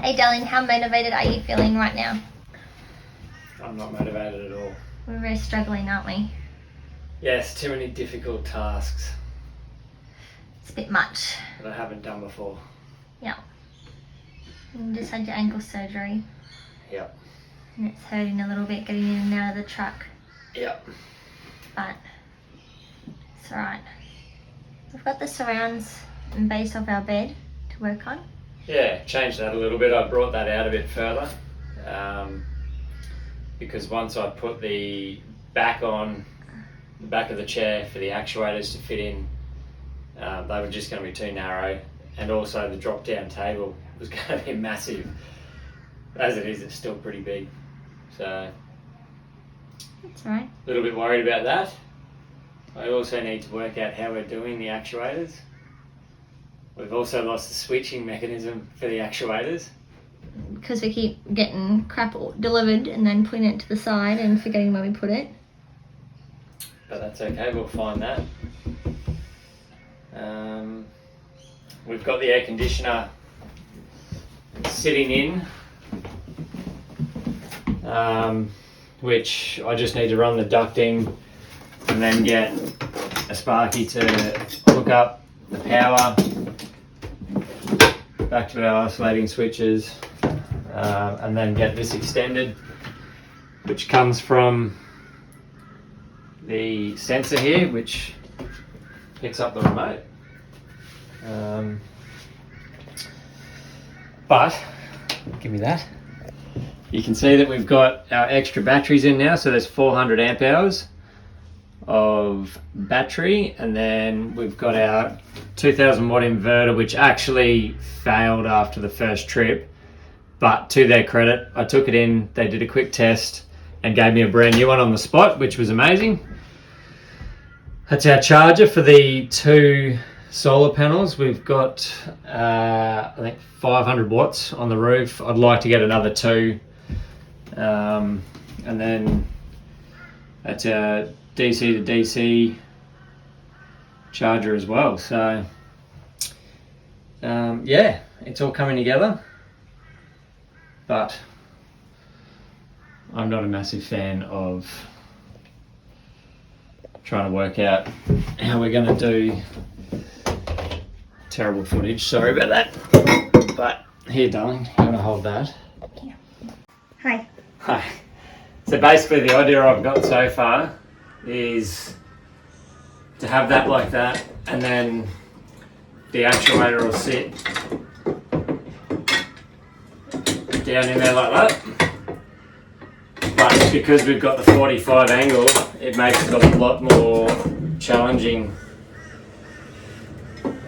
Hey darling, how motivated are you feeling right now? I'm not motivated at all. We're very struggling, aren't we? Yes, too many difficult tasks It's a bit much. that I haven't done before. Yeah. You just had your ankle surgery. Yep. And it's hurting a little bit getting in and out of the truck. Yep. But it's alright. We've got the surrounds and base of our bed to work on. Yeah, changed that a little bit. I brought that out a bit further because once I put the back on the back of the chair for the actuators to fit in, they were just going to be too narrow, and also the drop down table was going to be massive. As it is, it's still pretty big, so that's right. A little bit worried about that. I also need to work out how we're doing the actuators. We've also lost the switching mechanism for the actuators. Because we keep getting crap delivered and then putting it to the side and forgetting where we put it. But that's okay, we'll find that. We've got the air conditioner sitting in, which I just need to run the ducting and then get a Sparky to hook up the power back to our isolating switches, and then get this extended, which comes from the sensor here, which picks up the remote. But give me that. You can see that we've got our extra batteries in now, so there's 400 amp hours of battery, and then we've got our 2000 watt inverter, which actually failed after the first trip, but to their credit, I took it in, they did a quick test and gave me a brand new one on the spot, which was amazing. That's our charger for the 2 solar panels. We've got I think 500 watts on the roof. I'd like to get another 2, and then that's our DC to DC charger as well. So yeah, it's all coming together, but I'm not a massive fan of trying to work out how we're going to do terrible footage. Sorry about that. But here, darling, you want to hold that? Yeah. Hi. Hi. So basically the idea I've got so far is to have that like that, and then the actuator will sit down in there like that. But because we've got the 45 angle, it makes it a lot more challenging.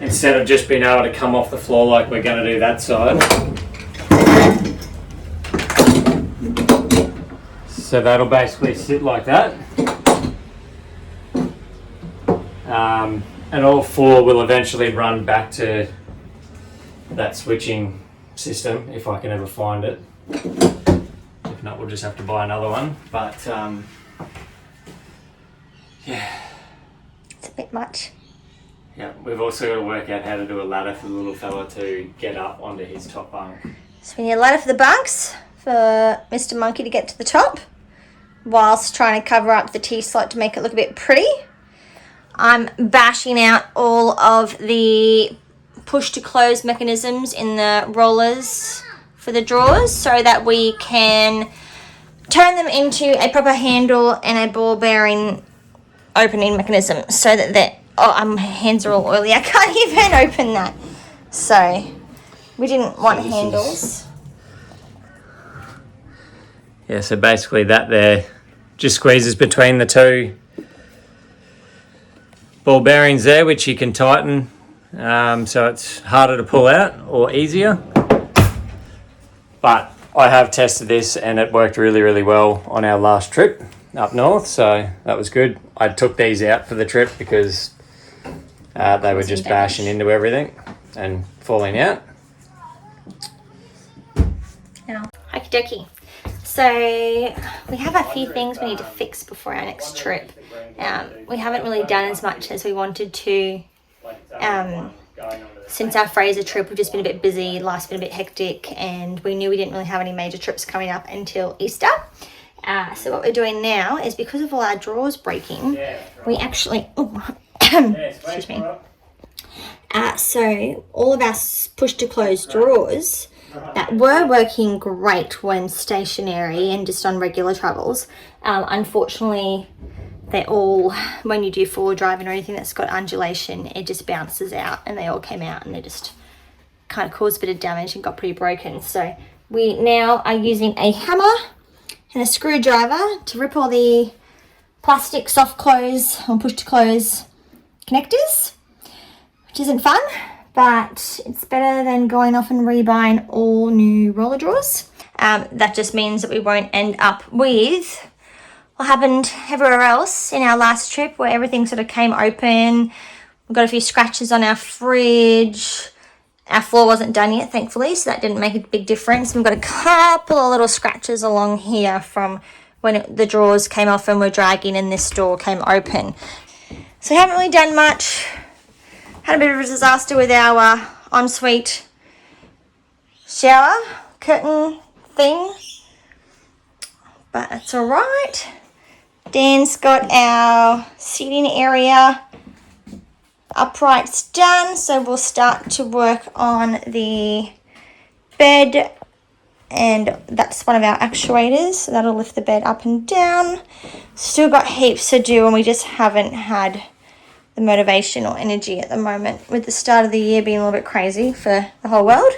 Instead of just being able to come off the floor like we're going to do that side. So that'll basically sit like that. And all 4 will eventually run back to that switching system if I can ever find it. If not, we'll just have to buy another one. But yeah. It's a bit much. Yeah, we've also got to work out how to do a ladder for the little fella to get up onto his top bunk. So we need a ladder for the bunks for Mr. Monkey to get to the top, whilst trying to cover up the T-slot to make it look a bit pretty. I'm bashing out all of the push to close mechanisms in the rollers for the drawers so that we can turn them into a proper handle and a ball bearing opening mechanism so that they're, my hands are all oily, I can't even open that. So we didn't want handles. Yeah, so basically that there just squeezes between the 2 ball bearings there, which you can tighten, so it's harder to pull out or easier. But I have tested this and it worked really, really well on our last trip up north, so that was good. I took these out for the trip because they were just bashing into everything and falling out. Okie dokie. So we have a few things we need to fix before our next trip. We haven't really done as much as we wanted to since our Fraser trip, we've just been a bit busy, life's been a bit hectic, and we knew we didn't really have any major trips coming up until Easter. So what we're doing now is, because of all our drawers breaking, we actually, excuse me. So all of our push to close drawers that were working great when stationary and just on regular travels, unfortunately, they all, when you do forward driving or anything that's got undulation, it just bounces out, and they all came out and they just kind of caused a bit of damage and got pretty broken. So we now are using a hammer and a screwdriver to rip all the plastic soft close or push to close connectors, which isn't fun, but it's better than going off and rebuying all new roller drawers. That just means that we won't end up with what happened everywhere else in our last trip, where everything sort of came open. We've got a few scratches on our fridge. Our floor wasn't done yet, thankfully, so that didn't make a big difference. We've got a couple of little scratches along here from when the drawers came off and we're dragging and this door came open. So we haven't really done much. Had a bit of a disaster with our ensuite shower curtain thing, but that's all right. Dan's got our seating area uprights done, so we'll start to work on the bed, and that's one of our actuators, so that'll lift the bed up and down. Still got heaps to do, and we just haven't had the motivation or energy at the moment, with the start of the year being a little bit crazy for the whole world.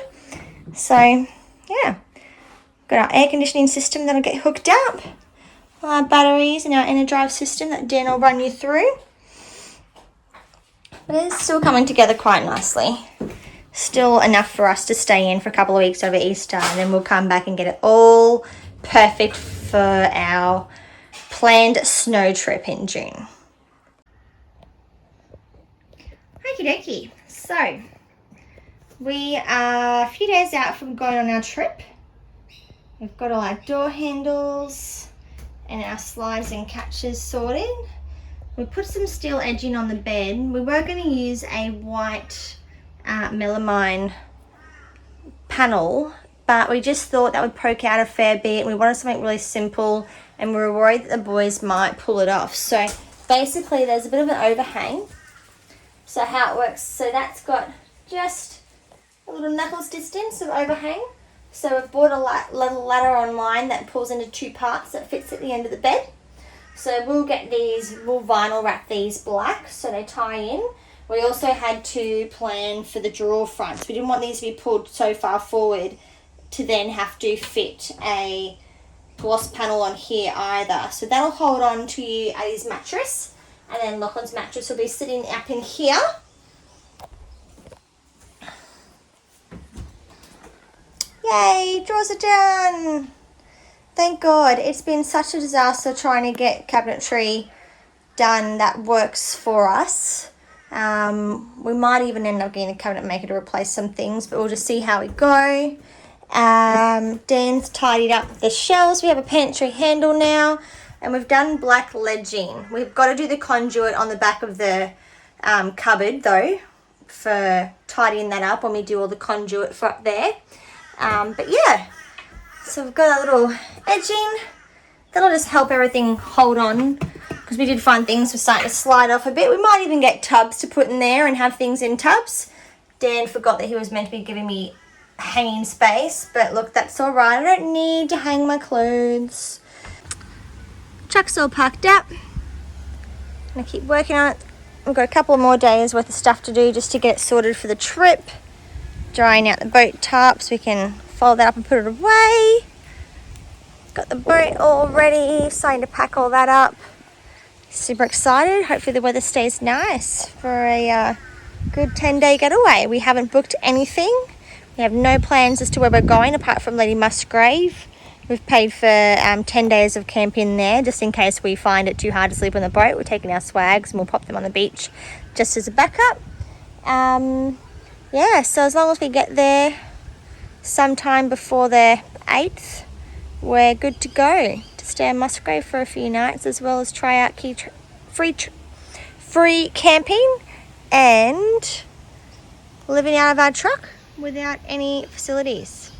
So yeah, got our air conditioning system that'll get hooked up, our batteries and our ENERDRIVE system that Dan will run you through. But it's still coming together quite nicely. Still enough for us to stay in for a couple of weeks over Easter, and then we'll come back and get it all perfect for our planned snow trip in June. Okie dokie. So we are a few days out from going on our trip. We've got all our door handles and our slides and catches sorted. We put some steel edging on the bed. We were going to use a white melamine panel, but we just thought that would poke out a fair bit. We wanted something really simple, and we were worried that the boys might pull it off. So basically there's a bit of an overhang. So how it works, so that's got just a little knuckles distance of overhang. So we've bought a little ladder online that pulls into two parts that fits at the end of the bed. So we'll vinyl wrap these black so they tie in. We also had to plan for the drawer fronts. We didn't want these to be pulled so far forward to then have to fit a gloss panel on here either. So that'll hold on to you at his mattress, and then Lachlan's mattress will be sitting up in here. Yay, drawers are done. Thank God. It's been such a disaster trying to get cabinetry done that works for us. We might even end up getting a cabinet maker to replace some things, but we'll just see how we go. Dan's tidied up the shelves. We have a pantry handle now, and we've done black ledging. We've got to do the conduit on the back of the cupboard though, for tidying that up when we do all the conduit for up there. But yeah, so we've got a little edging that'll just help everything hold on, because we did find things were starting to slide off a bit. We might even get tubs to put in there and have things in tubs. Dan forgot that he was meant to be giving me hanging space, but look, that's all right. I don't need to hang my clothes. Truck's all packed up. I'm gonna keep working on it. We've got a couple more days worth of stuff to do just to get it sorted for the trip. Drying out the boat tarp so we can fold that up and put it away. Got the boat all ready, starting to pack all that up. Super excited. Hopefully the weather stays nice for a good 10-day getaway. We haven't booked anything. We have no plans as to where we're going apart from Lady Musgrave. We've paid for 10 days of camping there just in case we find it too hard to sleep on the boat. We're taking our swags and we'll pop them on the beach just as a backup. Yeah, so as long as we get there sometime before the 8th, we're good to go to stay in Musgrave for a few nights, as well as try out free camping and living out of our truck without any facilities.